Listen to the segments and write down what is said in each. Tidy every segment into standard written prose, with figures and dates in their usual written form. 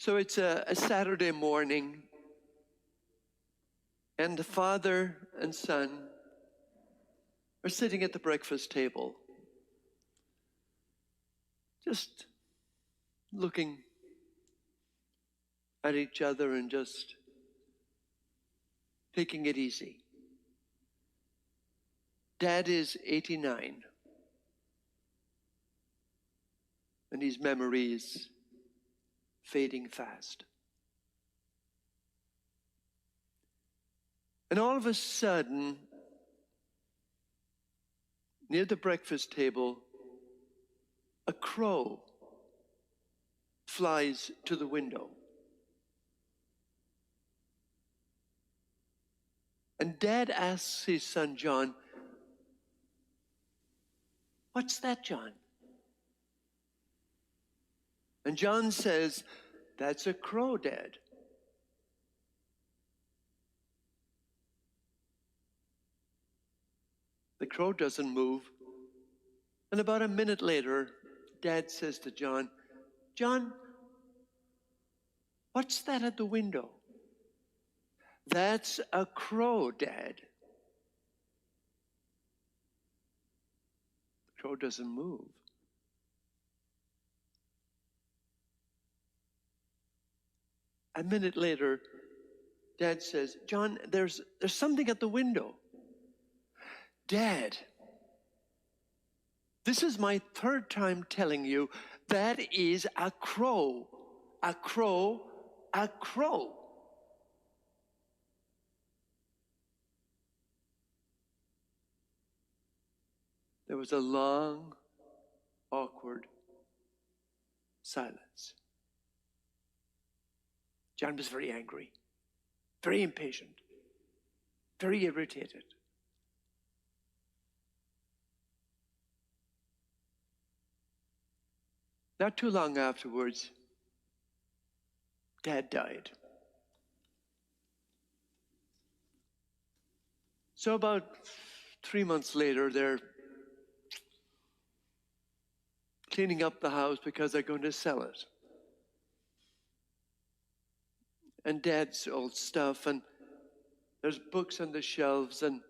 So it's a Saturday morning, and the father and son are sitting at the breakfast table, just looking at each other and just taking it easy. Dad is 89, and his memory is fading fast. And all of a sudden, near the breakfast table, a crow flies to the window. And Dad asks his son, John, "What's that, John?" And John says, "That's a crow, Dad." The crow doesn't move. And about a minute later, Dad says to John, "John, what's that at the window?" "That's a crow, Dad." The crow doesn't move. A minute later, Dad says, "John, there's something at the window." "Dad, this is my third time telling you that is a crow. A crow, a crow." There was a long, awkward silence. John was very angry, very impatient, very irritated. Not too long afterwards, Dad died. So about 3 months later, they're cleaning up the house because they're going to sell it. And Dad's old stuff, and there's books on the shelves, and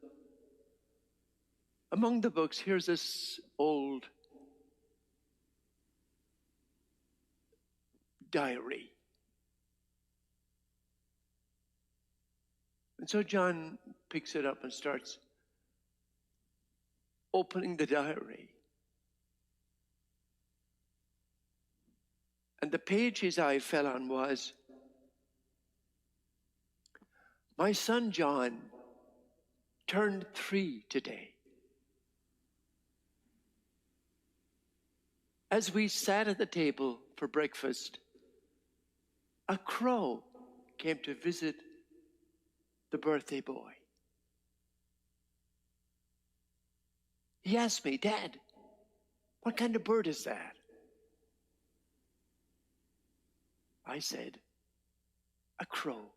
among the books, here's this old diary. And so John picks it up and starts opening the diary. And the page his eye fell on was, "My son John turned 3 today. As we sat at the table for breakfast, a crow came to visit the birthday boy. He asked me, 'Dad, what kind of bird is that?' I said, 'A crow.'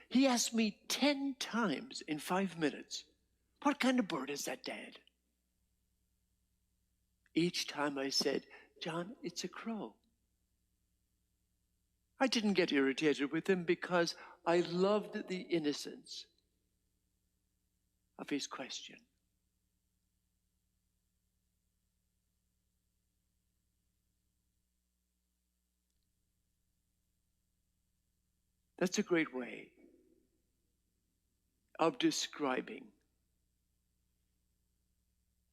He asked me 10 times in 5 minutes, 'What kind of bird is that, Dad?' Each time I said, 'John, it's a crow.' I didn't get irritated with him because I loved the innocence of his question. That's a great way of describing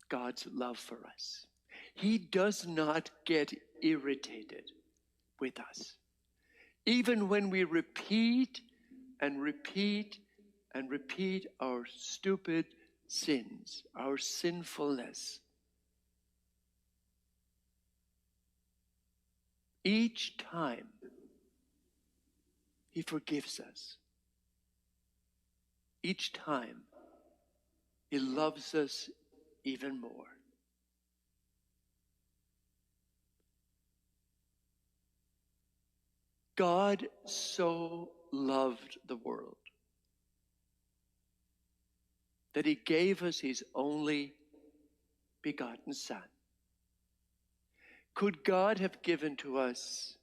God's love for us. He does not get irritated with us. Even when we repeat and repeat and repeat our stupid sins, our sinfulness, each time He forgives us. Each time He loves us even more. God so loved the world that He gave us His only begotten Son. Could God have given to us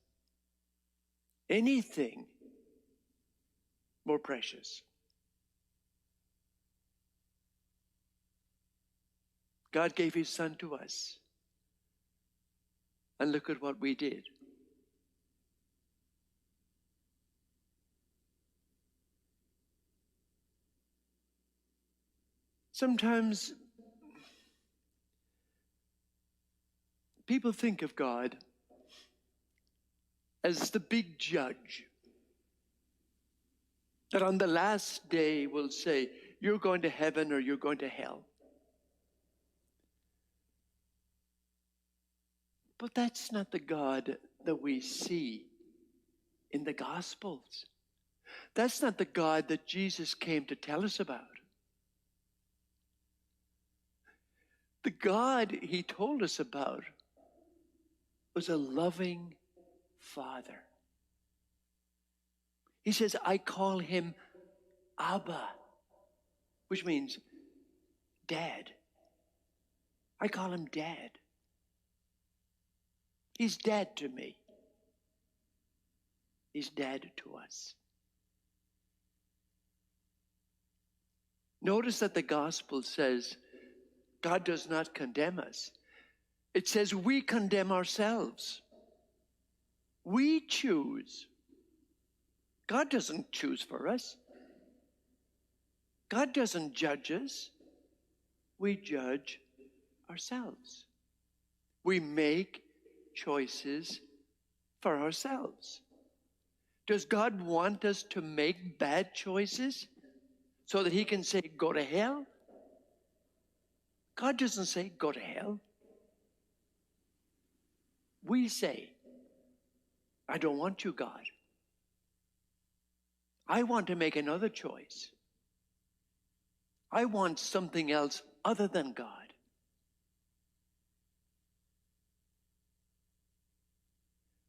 anything more precious? God gave his Son to us. And look at what we did. Sometimes people think of God as the big judge that on the last day will say, you're going to heaven or you're going to hell. But that's not the God that we see in the Gospels. That's not the God that Jesus came to tell us about. The God he told us about was a loving Father. He says, I call him Abba, which means Dad. I call him Dad. He's Dad to me. He's Dad to us. Notice that the gospel says God does not condemn us. It says we condemn ourselves. We choose. God doesn't choose for us. God doesn't judge us. We judge ourselves. We make choices for ourselves. Does God want us to make bad choices so that he can say, go to hell? God doesn't say, go to hell. We say, I don't want you, God. I want to make another choice. I want something else other than God.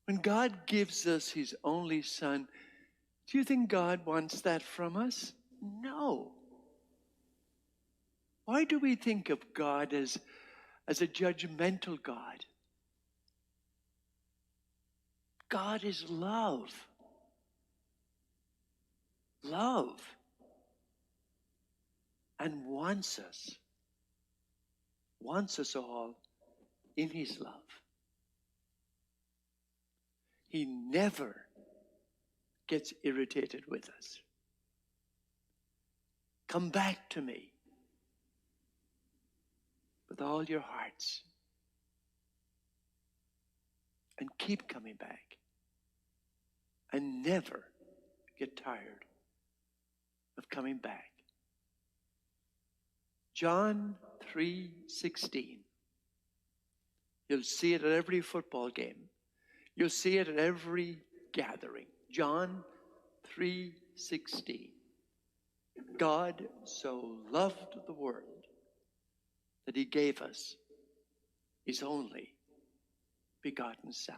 When God gives us his only Son, do you think God wants that from us? No. Why do we think of God as a judgmental God? God is love. Love. And wants us all in his love. He never gets irritated with us. Come back to me with all your hearts. And keep coming back. And never get tired of coming back. John 3:16. You'll see it at every football game. You'll see it at every gathering. John 3:16. God so loved the world that he gave us his only begotten Son.